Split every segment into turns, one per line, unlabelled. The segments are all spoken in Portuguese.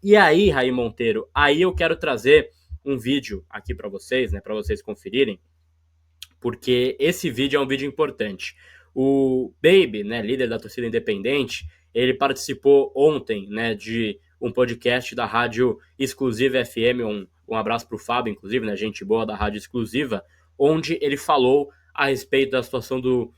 E aí, Raí Monteiro, aí eu quero trazer um vídeo aqui para vocês, né, para vocês conferirem, porque esse vídeo é um vídeo importante. O Baby, né, líder da torcida independente, ele participou ontem, né, de um podcast da Rádio Exclusiva FM, um abraço para o Fábio, inclusive, né, gente boa da Rádio Exclusiva, onde ele falou a respeito da situação do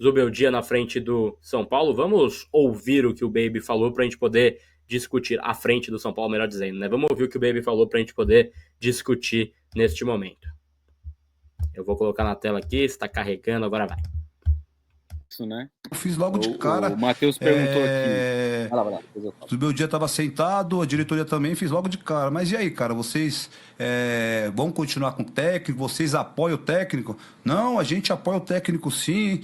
Zubeldia na frente do São Paulo. Vamos ouvir o que o Baby falou para a gente poder discutir, à frente do São Paulo, melhor dizendo, né? Vamos ouvir o que o Baby falou para a gente poder discutir neste momento. Eu vou colocar na tela aqui, está carregando, agora vai.
Isso, né?
Eu fiz logo de cara.
O Matheus perguntou aqui.
Vai lá. O meu dia estava sentado, a diretoria também, fiz logo de cara. Mas e aí, cara, vocês vão continuar com o técnico? Vocês apoiam o técnico? Não, a gente apoia o técnico sim.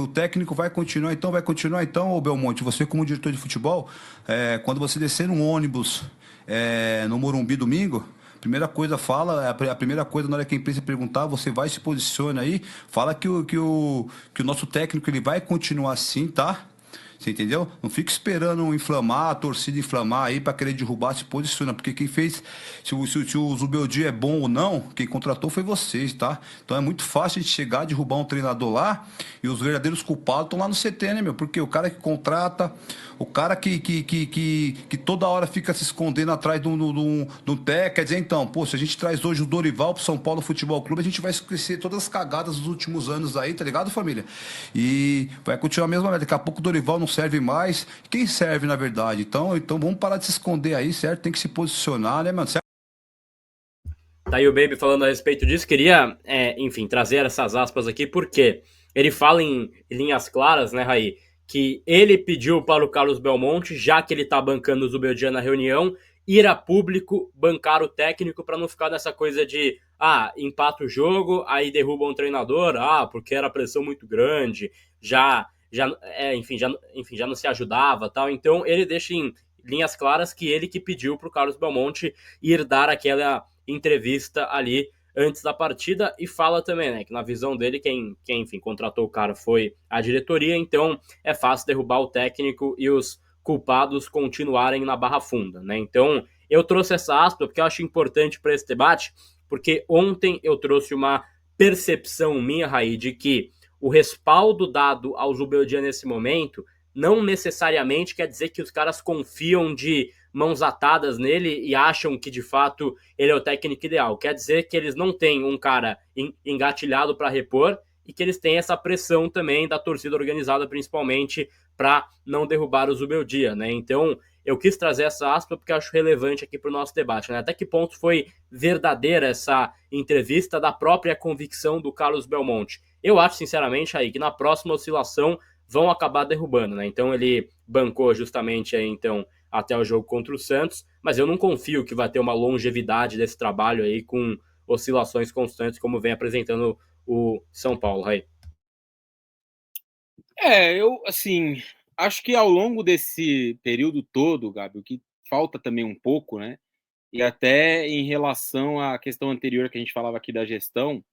O técnico vai continuar então, ô Belmonte. Você como diretor de futebol, quando você descer num ônibus no Morumbi domingo, primeira coisa a primeira coisa na hora que a imprensa perguntar, você vai se posiciona aí, fala que o nosso técnico ele vai continuar assim, tá? Você entendeu? Não fica esperando inflamar, a torcida inflamar aí pra querer derrubar, se posiciona. Porque quem fez, se o Zubeldia é bom ou não, quem contratou foi vocês, tá? Então é muito fácil de chegar, derrubar um treinador lá e os verdadeiros culpados estão lá no CT, né, meu? Porque o cara que contrata, o cara que toda hora fica se escondendo atrás de um técnico, quer dizer, então, pô, se a gente traz hoje o Dorival pro São Paulo Futebol Clube, a gente vai esquecer todas as cagadas dos últimos anos aí, tá ligado, família? E vai continuar a mesma merda. Daqui a pouco o Dorival não serve mais. Quem serve, na verdade? Então vamos parar de se esconder aí, certo? Tem que se posicionar, né, mano? Certo?
Tá aí o Baby falando a respeito disso. Queria, enfim, trazer essas aspas aqui, porque ele fala em linhas claras, né, Raí, que ele pediu para o Carlos Belmonte, já que ele tá bancando o Zubeldia na reunião, ir a público bancar o técnico para não ficar nessa coisa de empata o jogo, aí derruba um treinador, porque era pressão muito grande, enfim, já não se ajudava, tal. Então ele deixa em linhas claras que ele que pediu para o Carlos Belmonte ir dar aquela entrevista ali antes da partida, e fala também, né, que na visão dele quem enfim, contratou o cara foi a diretoria, então é fácil derrubar o técnico e os culpados continuarem na barra funda, né? Então eu trouxe essa aspa porque eu acho importante para esse debate, porque ontem eu trouxe uma percepção minha, Raí, de que o respaldo dado ao Zubeldia nesse momento não necessariamente quer dizer que os caras confiam de mãos atadas nele e acham que de fato ele é o técnico ideal. Quer dizer que eles não têm um cara engatilhado para repor e que eles têm essa pressão também da torcida organizada, principalmente, para não derrubar o Zubeldia, né? Então eu quis trazer essa aspa porque eu acho relevante aqui para o nosso debate, né? Até que ponto foi verdadeira essa entrevista da própria convicção do Carlos Belmonte? Eu acho, sinceramente, aí, que na próxima oscilação vão acabar derrubando, né? Então ele bancou justamente aí, então, até o jogo contra o Santos, mas eu não confio que vai ter uma longevidade desse trabalho aí com oscilações constantes como vem apresentando o São Paulo, Raí.
Eu, assim, acho que ao longo desse período todo, Gabi, o que falta também um pouco, né? E até em relação à questão anterior que a gente falava aqui da gestão,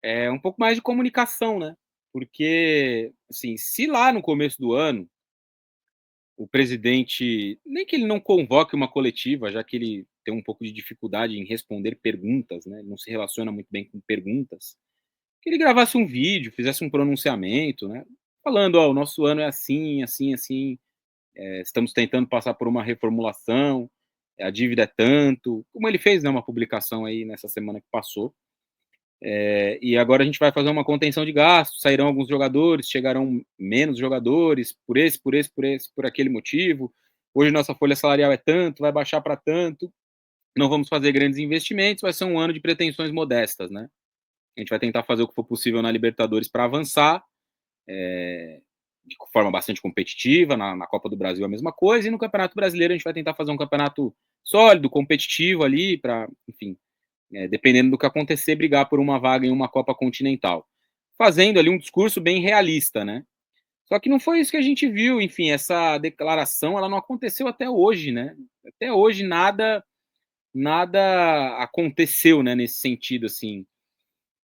é um pouco mais de comunicação, né? Porque, assim, se lá no começo do ano o presidente, nem que ele não convoque uma coletiva, já que ele tem um pouco de dificuldade em responder perguntas, né? Ele não se relaciona muito bem com perguntas, que ele gravasse um vídeo, fizesse um pronunciamento, né? Falando, o nosso ano é assim, assim, assim, estamos tentando passar por uma reformulação, a dívida é tanto, como ele fez, né, uma publicação aí nessa semana que passou. E agora a gente vai fazer uma contenção de gastos, sairão alguns jogadores, chegarão menos jogadores, por aquele motivo. Hoje nossa folha salarial é tanto, vai baixar para tanto, não vamos fazer grandes investimentos, vai ser um ano de pretensões modestas, né? A gente vai tentar fazer o que for possível na Libertadores para avançar, de forma bastante competitiva, na Copa do Brasil a mesma coisa, e no Campeonato Brasileiro a gente vai tentar fazer um campeonato sólido, competitivo ali, para, enfim, dependendo do que acontecer, brigar por uma vaga em uma Copa Continental. Fazendo ali um discurso bem realista, né? Só que não foi isso que a gente viu, enfim, essa declaração, ela não aconteceu até hoje, né? Até hoje nada aconteceu, né, nesse sentido, assim.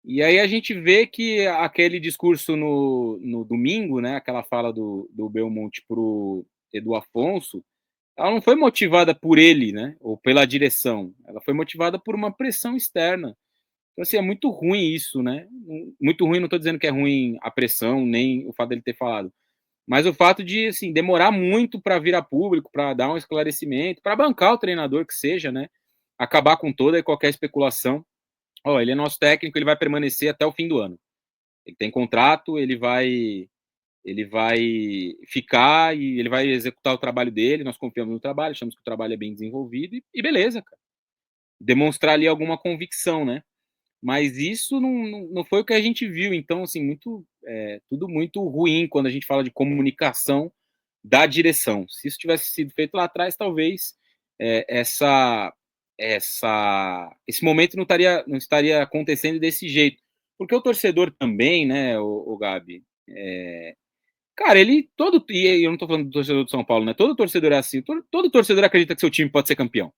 E aí a gente vê que aquele discurso no domingo, né, aquela fala do Belmonte pro Edu Afonso, ela não foi motivada por ele, né? Ou pela direção. Ela foi motivada por uma pressão externa. Então, assim, é muito ruim isso, né? Muito ruim, não estou dizendo que é ruim a pressão, nem o fato dele ter falado. Mas o fato de, assim, demorar muito para vir a público, para dar um esclarecimento, para bancar o treinador que seja, né? Acabar com toda e qualquer especulação. Ó, ele é nosso técnico, ele vai permanecer até o fim do ano. Ele tem contrato, ele vai ficar e ele vai executar o trabalho dele, nós confiamos no trabalho, achamos que o trabalho é bem desenvolvido e beleza, cara. Demonstrar ali alguma convicção, né? Mas isso não foi o que a gente viu, então, assim, tudo muito ruim quando a gente fala de comunicação da direção. Se isso tivesse sido feito lá atrás, talvez esse momento não estaria acontecendo desse jeito. Porque o torcedor também, né, o Gabi, cara, e eu não tô falando do torcedor do São Paulo, né? Todo torcedor é assim, todo torcedor acredita que seu time pode ser campeão.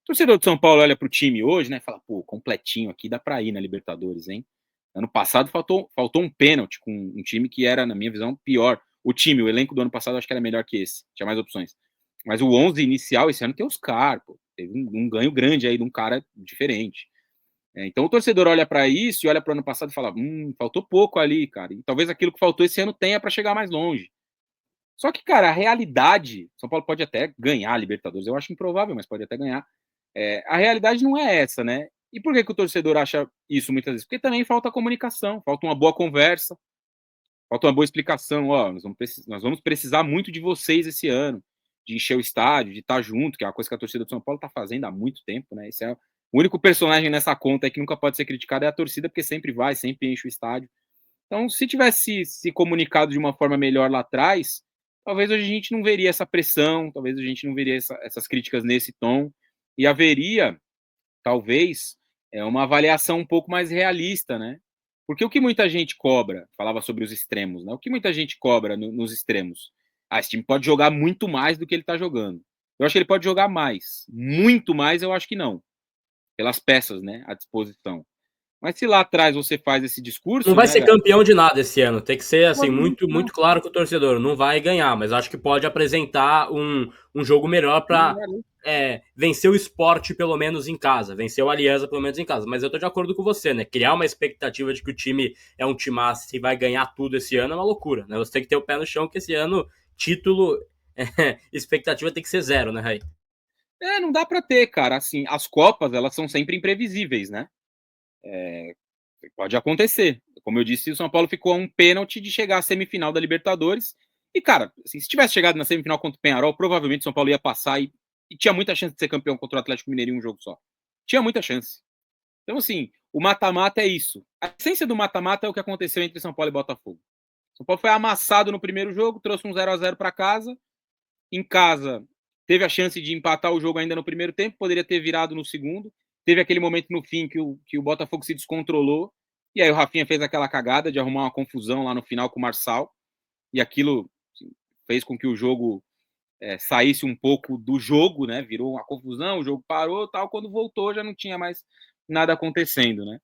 O torcedor do São Paulo olha pro time hoje, né, e fala, pô, completinho aqui, dá pra ir na Libertadores, hein? Ano passado faltou um pênalti com um time que era, na minha visão, pior. O elenco do ano passado, acho que era melhor que esse, tinha mais opções. Mas o 11 inicial esse ano tem Oscar, pô. Teve um ganho grande aí de um cara diferente. Então o torcedor olha para isso e olha para o ano passado e fala, faltou pouco ali, cara. E talvez aquilo que faltou esse ano tenha para chegar mais longe. Só que, cara, a realidade, São Paulo pode até ganhar a Libertadores, eu acho improvável, mas pode até ganhar. A realidade não é essa, né? E por que o torcedor acha isso muitas vezes? Porque também falta comunicação, falta uma boa conversa, falta uma boa explicação. Ó, nós vamos precisar muito de vocês esse ano, de encher o estádio, de estar junto, que é uma coisa que a torcida do São Paulo está fazendo há muito tempo, né? Esse é o único personagem nessa conta que nunca pode ser criticado é a torcida, porque sempre vai, sempre enche o estádio. Então, se tivesse se comunicado de uma forma melhor lá atrás, talvez hoje a gente não veria essa pressão, talvez a gente não veria essas críticas nesse tom, e haveria, talvez, uma avaliação um pouco mais realista, né? Porque o que muita gente cobra, falava sobre os extremos, né? O que muita gente cobra nos extremos? Esse time pode jogar muito mais do que ele está jogando. Eu acho que ele pode jogar mais. Muito mais, eu acho que não. Pelas peças, né, à disposição. Mas se lá atrás você faz esse discurso...
Não vai
né,
ser campeão de nada esse ano. Tem que ser assim, muito
não.
claro com o torcedor. Não vai ganhar, mas acho que pode apresentar um jogo melhor para vencer o Sport, pelo menos em casa. Vencer o Alianza, pelo menos em casa. Mas eu tô de acordo com você, né? Criar uma expectativa de que o time é um timaço e vai ganhar tudo esse ano é uma loucura, né? Você tem que ter o pé no chão, que esse ano, título, expectativa tem que ser zero, né, Raí?
Não dá para ter, cara. Assim, as Copas, elas são sempre imprevisíveis, né? Pode acontecer. Como eu disse, o São Paulo ficou a um pênalti de chegar à semifinal da Libertadores. E, cara, assim, se tivesse chegado na semifinal contra o Peñarol, provavelmente o São Paulo ia passar e tinha muita chance de ser campeão contra o Atlético Mineiro em um jogo só. Tinha muita chance. Então, assim, o mata-mata é isso. A essência do mata-mata é o que aconteceu entre São Paulo e Botafogo. São Paulo foi amassado no primeiro jogo, trouxe um 0-0 para casa. Em casa, teve a chance de empatar o jogo ainda no primeiro tempo, poderia ter virado no segundo. Teve aquele momento no fim que o Botafogo se descontrolou, e aí o Rafinha fez aquela cagada de arrumar uma confusão lá no final com o Marçal, e aquilo assim, fez com que o jogo saísse um pouco do jogo, né? Virou uma confusão, o jogo parou, tal. Quando voltou já não tinha mais nada acontecendo, né?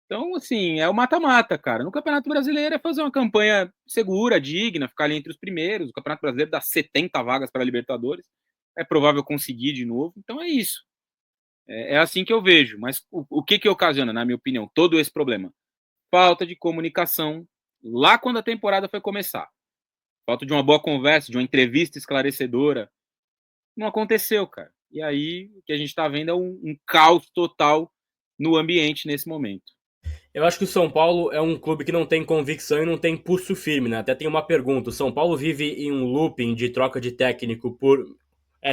Então, assim, é o mata-mata, cara. No Campeonato Brasileiro é fazer uma campanha segura, digna, ficar ali entre os primeiros. O Campeonato Brasileiro dá 70 vagas para a Libertadores. É provável conseguir de novo. Então é isso. É assim que eu vejo. Mas o que ocasiona, na minha opinião, todo esse problema? Falta de comunicação lá quando a temporada foi começar. Falta de uma boa conversa, de uma entrevista esclarecedora. Não aconteceu, cara. E aí o que a gente está vendo é um caos total no ambiente nesse momento.
Eu acho que o São Paulo é um clube que não tem convicção e não tem pulso firme, né? Até tem uma pergunta. O São Paulo vive em um looping de troca de técnico por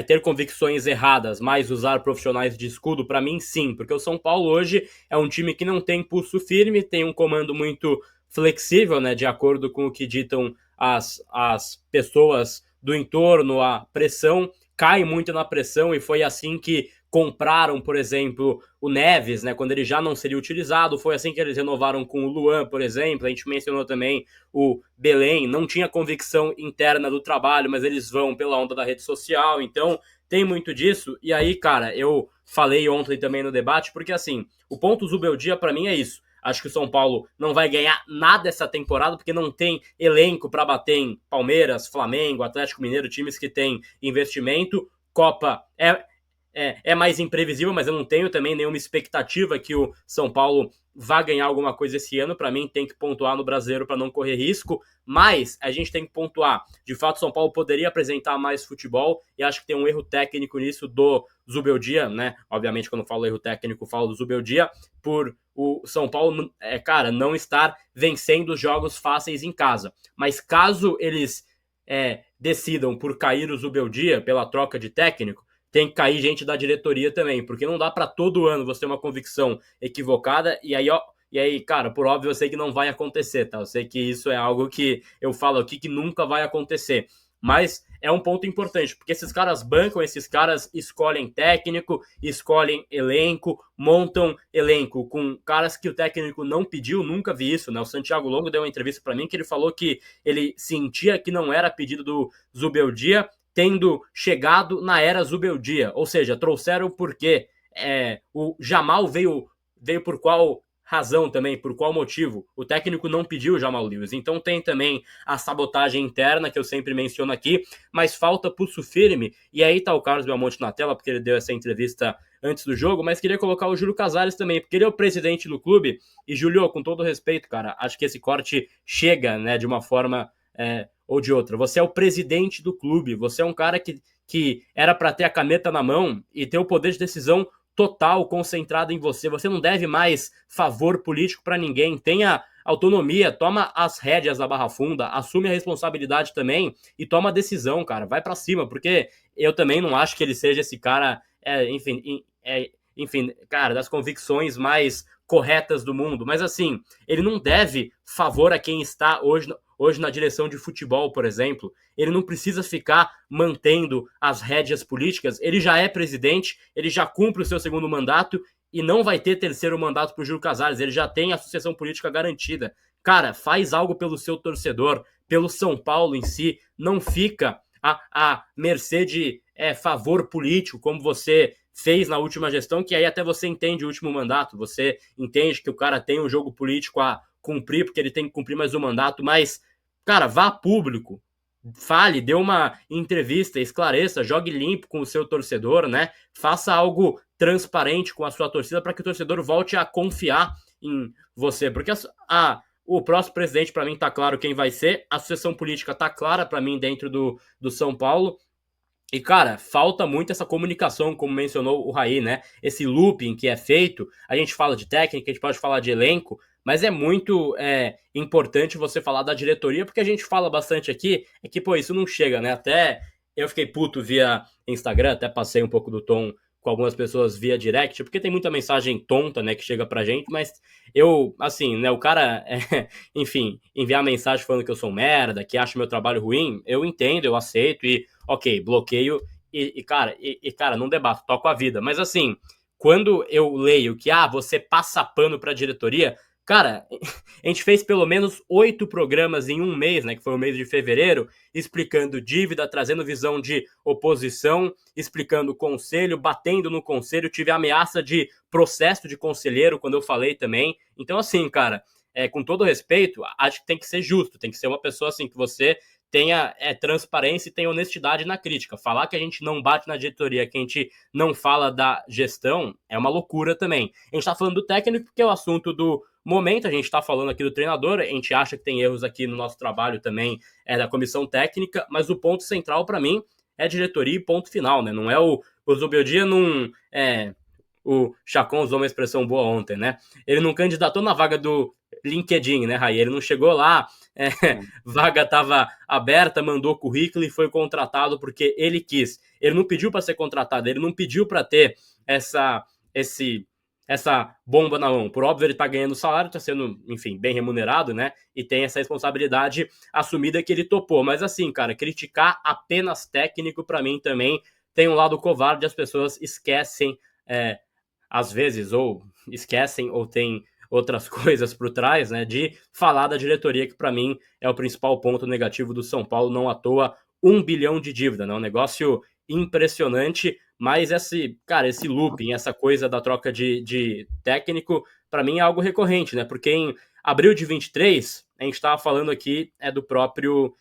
ter convicções erradas, mas usar profissionais de escudo? Para mim, sim. Porque o São Paulo hoje é um time que não tem pulso firme, tem um comando muito flexível, né? De acordo com o que ditam as pessoas do entorno, a pressão cai muito na pressão e foi assim que compraram, por exemplo, o Neves, né, quando ele já não seria utilizado. Foi assim que eles renovaram com o Luan, por exemplo. A gente mencionou também o Belém, não tinha convicção interna do trabalho, mas eles vão pela onda da rede social, então tem muito disso. E aí, cara, eu falei ontem também no debate, porque assim, o ponto Zubeldia para mim é isso. Acho que o São Paulo não vai ganhar nada essa temporada, porque não tem elenco para bater em Palmeiras, Flamengo, Atlético Mineiro, times que têm investimento. Copa é mais imprevisível, mas eu não tenho também nenhuma expectativa que o São Paulo vá ganhar alguma coisa esse ano. Para mim, tem que pontuar no Brasileiro para não correr risco, mas a gente tem que pontuar. De fato, o São Paulo poderia apresentar mais futebol, e acho que tem um erro técnico nisso do Zubeldia, né? Obviamente, quando eu falo erro técnico, eu falo do Zubeldia, por o São Paulo, não estar vencendo os jogos fáceis em casa. Mas caso eles decidam por cair o Zubeldia pela troca de técnico, tem que cair gente da diretoria também, porque não dá para todo ano você ter uma convicção equivocada, e aí, cara, por óbvio, eu sei que não vai acontecer, tá? Eu sei que isso é algo que eu falo aqui que nunca vai acontecer, mas é um ponto importante, porque esses caras bancam, esses caras escolhem técnico, escolhem elenco, montam elenco com caras que o técnico não pediu, nunca vi isso, né? O Santiago Longo deu uma entrevista para mim que ele falou que ele sentia que não era pedido do Zubeldia, tendo chegado na era Zubeldia, ou seja, trouxeram porque o Jamal veio por qual razão também, por qual motivo. O técnico não pediu o Jamal Lewis, então tem também a sabotagem interna, que eu sempre menciono aqui, mas falta pulso firme, e aí tá o Carlos Belmonte na tela, porque ele deu essa entrevista antes do jogo, mas queria colocar o Júlio Casares também, porque ele é o presidente do clube, e Júlio, com todo respeito, cara, acho que esse corte chega, né, de uma forma ou de outra. Você é o presidente do clube, você é um cara que era para ter a caneta na mão e ter o poder de decisão total concentrado em você. Você não deve mais favor político para ninguém. Tenha autonomia, toma as rédeas da Barra Funda, assume a responsabilidade também e toma a decisão, cara. Vai para cima, porque eu também não acho que ele seja esse cara, enfim, cara, das convicções mais corretas do mundo. Mas assim, ele não deve favor a quem está hoje na direção de futebol, por exemplo. Ele não precisa ficar mantendo as rédeas políticas. Ele já é presidente, ele já cumpre o seu segundo mandato e não vai ter terceiro mandato para o Júlio Casares. Ele já tem a sucessão política garantida. Cara, faz algo pelo seu torcedor, pelo São Paulo em si. Não fica à mercê de favor político, como você fez na última gestão, que aí até você entende o último mandato, você entende que o cara tem um jogo político a cumprir, porque ele tem que cumprir mais um mandato, mas, cara, vá a público, fale, dê uma entrevista, esclareça, jogue limpo com o seu torcedor, né? Faça algo transparente com a sua torcida para que o torcedor volte a confiar em você, porque o próximo presidente, para mim, tá claro quem vai ser, a sucessão política tá clara para mim dentro do São Paulo. E, cara, falta muito essa comunicação, como mencionou o Raí, né? Esse looping que é feito, a gente fala de técnica, a gente pode falar de elenco, mas é muito importante você falar da diretoria, porque a gente fala bastante aqui, é que, pô, isso não chega, né? Até eu fiquei puto via Instagram, até passei um pouco do tom com algumas pessoas via direct, porque tem muita mensagem tonta, né, que chega pra gente, mas eu, assim, né, o cara, enfim, enviar mensagem falando que eu sou merda, que acha meu trabalho ruim, eu entendo, eu aceito e, ok, bloqueio cara, não debato, toco a vida, mas assim, quando eu leio que, você passa pano pra diretoria, cara, a gente fez pelo menos 8 programas em um mês, né, que foi o mês de fevereiro, explicando dívida, trazendo visão de oposição, explicando conselho, batendo no conselho, tive ameaça de processo de conselheiro quando eu falei também. Então, assim, cara, com todo respeito, acho que tem que ser justo, tem que ser uma pessoa assim que você tenha transparência e tenha honestidade na crítica. Falar que a gente não bate na diretoria, que a gente não fala da gestão, é uma loucura também. A gente tá falando do técnico porque é o assunto do momento, a gente está falando aqui do treinador, a gente acha que tem erros aqui no nosso trabalho também, da comissão técnica, mas o ponto central para mim é diretoria e ponto final, né? Não é o Zubeldia não o Chacon usou uma expressão boa ontem, né? Ele não candidatou na vaga do LinkedIn, né, Raí? Ele não chegou lá, vaga estava aberta, mandou currículo e foi contratado porque ele quis. Ele não pediu para ser contratado, ele não pediu para ter essa bomba na mão. Por óbvio, ele tá ganhando salário, tá sendo, enfim, bem remunerado, né? E tem essa responsabilidade assumida que ele topou. Mas assim, cara, criticar apenas técnico, pra mim, também tem um lado covarde. As pessoas esquecem, às vezes, ou esquecem, ou tem outras coisas por trás, né? De falar da diretoria, que pra mim é o principal ponto negativo do São Paulo. Não à toa, 1 bilhão de dívida, né? Um negócio impressionante. Mas esse looping, essa coisa da troca de técnico, para mim é algo recorrente, né? Porque em abril de 23, a gente estava falando aqui do próprio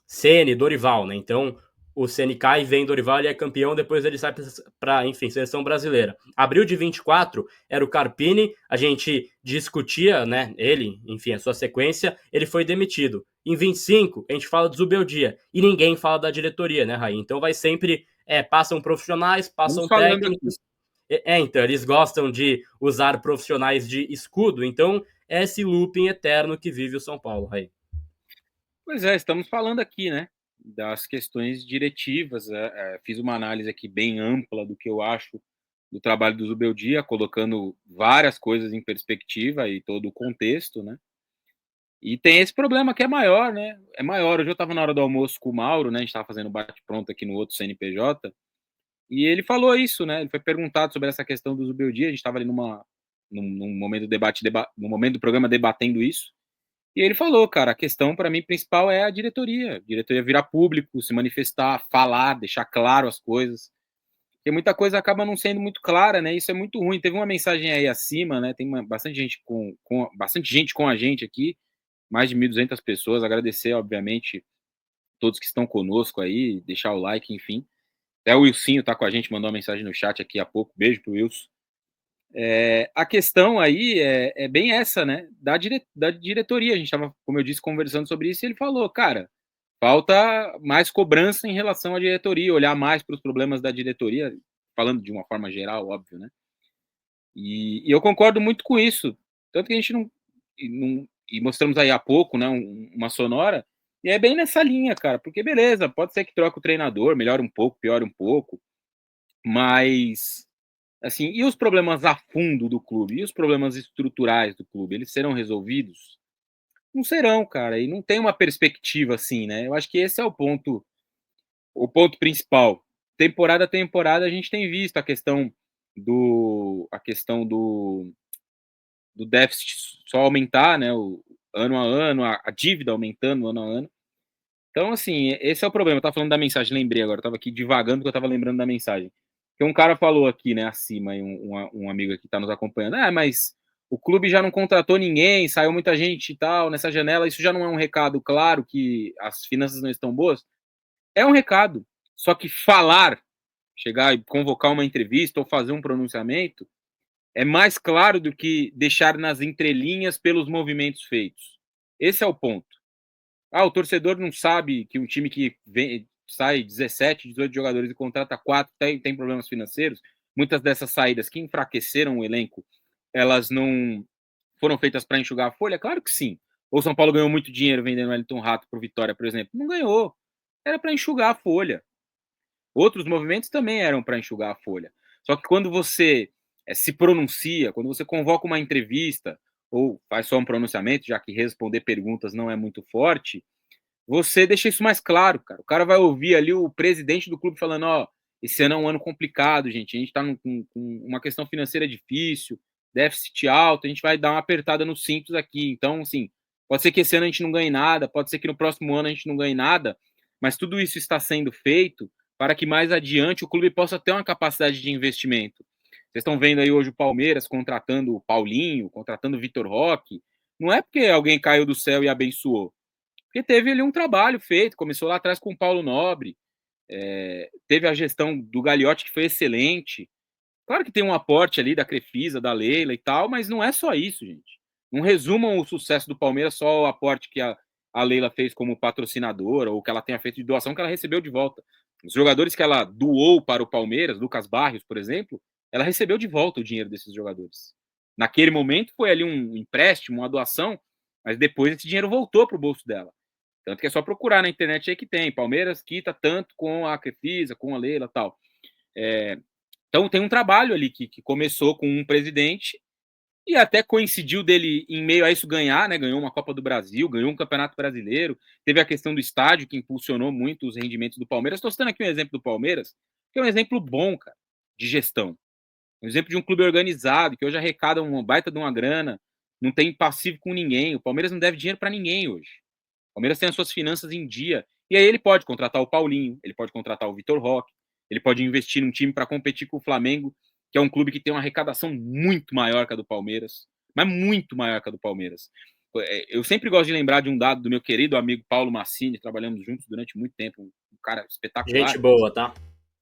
Ceni, Dorival, né? Então, o Ceni cai, vem Dorival, ele é campeão, depois ele sai para, enfim, seleção brasileira. Abril de 24 era o Carpini, a gente discutia, né, ele, enfim, a sua sequência, ele foi demitido. Em 25, a gente fala do Zubeldia, e ninguém fala da diretoria, né, Raí? Então vai sempre, passam profissionais, passam técnicos. Então, eles gostam de usar profissionais de escudo, então é esse looping eterno que vive o São Paulo, Raí.
Pois é, estamos falando aqui, né, das questões diretivas. Fiz uma análise aqui bem ampla do que eu acho do trabalho do Zubeldia, colocando várias coisas em perspectiva e todo o contexto, né? E tem esse problema que é maior, né? É maior. Hoje eu estava na hora do almoço com o Mauro, né? A gente estava fazendo bate-pronto aqui no outro CNPJ, e ele falou isso, né? Ele foi perguntado sobre essa questão do Zubeldia. A gente estava ali num momento do debate, no momento do programa debatendo isso. E ele falou, cara, a questão para mim principal é a diretoria. A diretoria virar público, se manifestar, falar, deixar claro as coisas. Porque muita coisa acaba não sendo muito clara, né? Isso é muito ruim. Teve uma mensagem aí acima, né? Tem bastante gente bastante gente com a gente aqui, mais de 1.200 pessoas. Agradecer, obviamente, todos que estão conosco aí, deixar o like, enfim. Até o Wilsinho tá com a gente, mandou uma mensagem no chat aqui há pouco. Beijo pro Wilson. A questão aí é bem essa, né? Da diretoria. A gente estava, como eu disse, conversando sobre isso, e ele falou, cara, falta mais cobrança em relação à diretoria, olhar mais para os problemas da diretoria, falando de uma forma geral, óbvio, né? E eu concordo muito com isso. Tanto que a gente não e mostramos aí há pouco, né, uma sonora, e é bem nessa linha, cara, porque beleza, pode ser que troque o treinador, melhore um pouco, piore um pouco, mas assim, e os problemas a fundo do clube? E os problemas estruturais do clube? Eles serão resolvidos? Não serão, cara, e não tem uma perspectiva assim, né? Eu acho que esse é o ponto principal. Temporada a temporada a gente tem visto a questão do déficit só aumentar, né? O ano a ano, a dívida aumentando ano a ano. Então, assim, esse é o problema. Eu tava falando da mensagem, lembrei agora, eu tava aqui divagando porque eu tava lembrando da mensagem. Que um cara falou aqui, né, acima, um amigo aqui tá nos acompanhando. Mas o clube já não contratou ninguém, saiu muita gente e tal nessa janela. Isso já não é um recado claro que as finanças não estão boas? É um recado. Só que falar, chegar e convocar uma entrevista ou fazer um pronunciamento é mais claro do que deixar nas entrelinhas pelos movimentos feitos. Esse é o ponto. O torcedor não sabe que um time que sai 17, 18 jogadores e contrata 4 tem problemas financeiros. Muitas dessas saídas que enfraqueceram o elenco, elas não foram feitas para enxugar a folha? Claro que sim. Ou São Paulo ganhou muito dinheiro vendendo o Wellington Rato para o Vitória, por exemplo? Não ganhou. Era para enxugar a folha. Outros movimentos também eram para enxugar a folha. Só que quando você se pronuncia, quando você convoca uma entrevista ou faz só um pronunciamento, já que responder perguntas não é muito forte, você deixa isso mais claro, cara. O cara vai ouvir ali o presidente do clube falando, esse ano é um ano complicado, gente. A gente está com uma questão financeira difícil, déficit alto, a gente vai dar uma apertada nos cintos aqui. Então, assim, pode ser que esse ano a gente não ganhe nada, pode ser que no próximo ano a gente não ganhe nada, mas tudo isso está sendo feito para que mais adiante o clube possa ter uma capacidade de investimento. Vocês estão vendo aí hoje o Palmeiras contratando o Paulinho, contratando o Vitor Roque. Não é porque alguém caiu do céu e abençoou. Porque teve ali um trabalho feito, começou lá atrás com o Paulo Nobre, teve a gestão do Gagliotti que foi excelente. Claro que tem um aporte ali da Crefisa, da Leila e tal, mas não é só isso, gente. Não resumam o sucesso do Palmeiras só ao aporte que a Leila fez como patrocinadora ou que ela tenha feito de doação que ela recebeu de volta. Os jogadores que ela doou para o Palmeiras, Lucas Barrios, por exemplo, ela recebeu de volta o dinheiro desses jogadores. Naquele momento foi ali um empréstimo, uma doação, mas depois esse dinheiro voltou para o bolso dela. Tanto que é só procurar na internet aí que tem. Palmeiras quita tanto com a Crefisa, com a Leila e tal. Então tem um trabalho ali que começou com um presidente e até coincidiu dele, em meio a isso, ganhar, né? Ganhou uma Copa do Brasil, ganhou um Campeonato Brasileiro. Teve a questão do estádio, que impulsionou muito os rendimentos do Palmeiras. Estou citando aqui um exemplo do Palmeiras, que é um exemplo bom, cara, de gestão. Um exemplo de um clube organizado, que hoje arrecada uma baita de uma grana, não tem passivo com ninguém. O Palmeiras não deve dinheiro para ninguém hoje. O Palmeiras tem as suas finanças em dia. E aí ele pode contratar o Paulinho, ele pode contratar o Vitor Roque, ele pode investir num time para competir com o Flamengo que é um clube que tem uma arrecadação muito maior que a do Palmeiras, mas muito maior que a do Palmeiras. Eu sempre gosto de lembrar de um dado do meu querido amigo Paulo Massini, trabalhamos juntos durante muito tempo, um cara espetacular.
Gente boa, tá?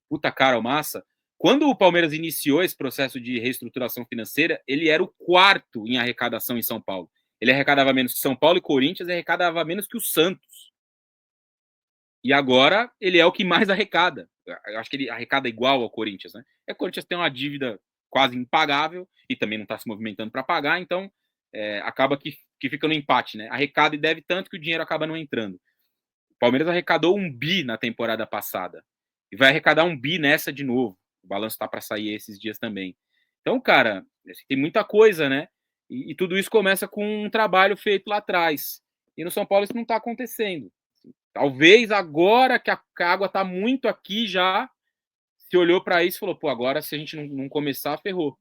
Puta cara, massa. Quando o Palmeiras iniciou esse processo de reestruturação financeira, ele era o 4º em arrecadação em São Paulo. Ele arrecadava menos que São Paulo e Corinthians, e arrecadava menos que o Santos. E agora ele é o que mais arrecada. Eu acho que ele arrecada igual ao Corinthians, né? O Corinthians tem uma dívida quase impagável e também não está se movimentando para pagar, então acaba que fica no empate, né? Arrecada e deve tanto que o dinheiro acaba não entrando. O Palmeiras arrecadou 1 bi na temporada passada e vai arrecadar 1 bi nessa de novo. O balanço está para sair esses dias também. Então, cara, tem muita coisa, né? E tudo isso começa com um trabalho feito lá atrás. E no São Paulo isso não está acontecendo. Talvez agora que a água está muito aqui já, se olhou para isso e falou, pô, agora se a gente não começar, ferrou.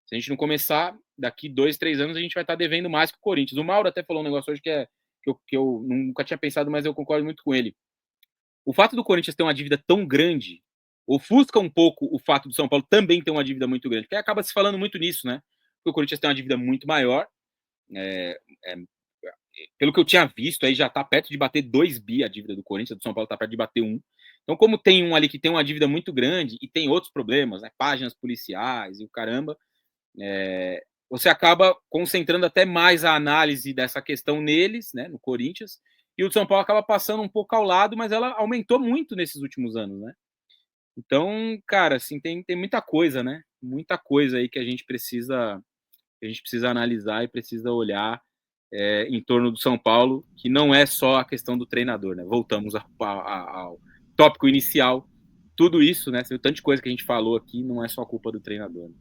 Se a gente não começar, daqui 2, 3 anos a gente vai estar devendo mais que o Corinthians. O Mauro até falou um negócio hoje que eu nunca tinha pensado, mas eu concordo muito com ele. O fato do Corinthians ter uma dívida tão grande ofusca um pouco o fato do São Paulo também ter uma dívida muito grande, porque acaba se falando muito nisso, né? Porque o Corinthians tem uma dívida muito maior, pelo que eu tinha visto, aí já está perto de bater 2 bi a dívida do Corinthians, do São Paulo está perto de bater 1. Então, como tem um ali que tem uma dívida muito grande e tem outros problemas, né, páginas policiais e o caramba, você acaba concentrando até mais a análise dessa questão neles, né, no Corinthians, e o São Paulo acaba passando um pouco ao lado, mas ela aumentou muito nesses últimos anos, né? Então, cara, assim, tem muita coisa, né? Muita coisa aí que a gente precisa analisar e precisa olhar em torno do São Paulo, que não é só a questão do treinador, né? Voltamos ao tópico inicial. Tudo isso, né? O tanto de coisa que a gente falou aqui não é só culpa do treinador. Né?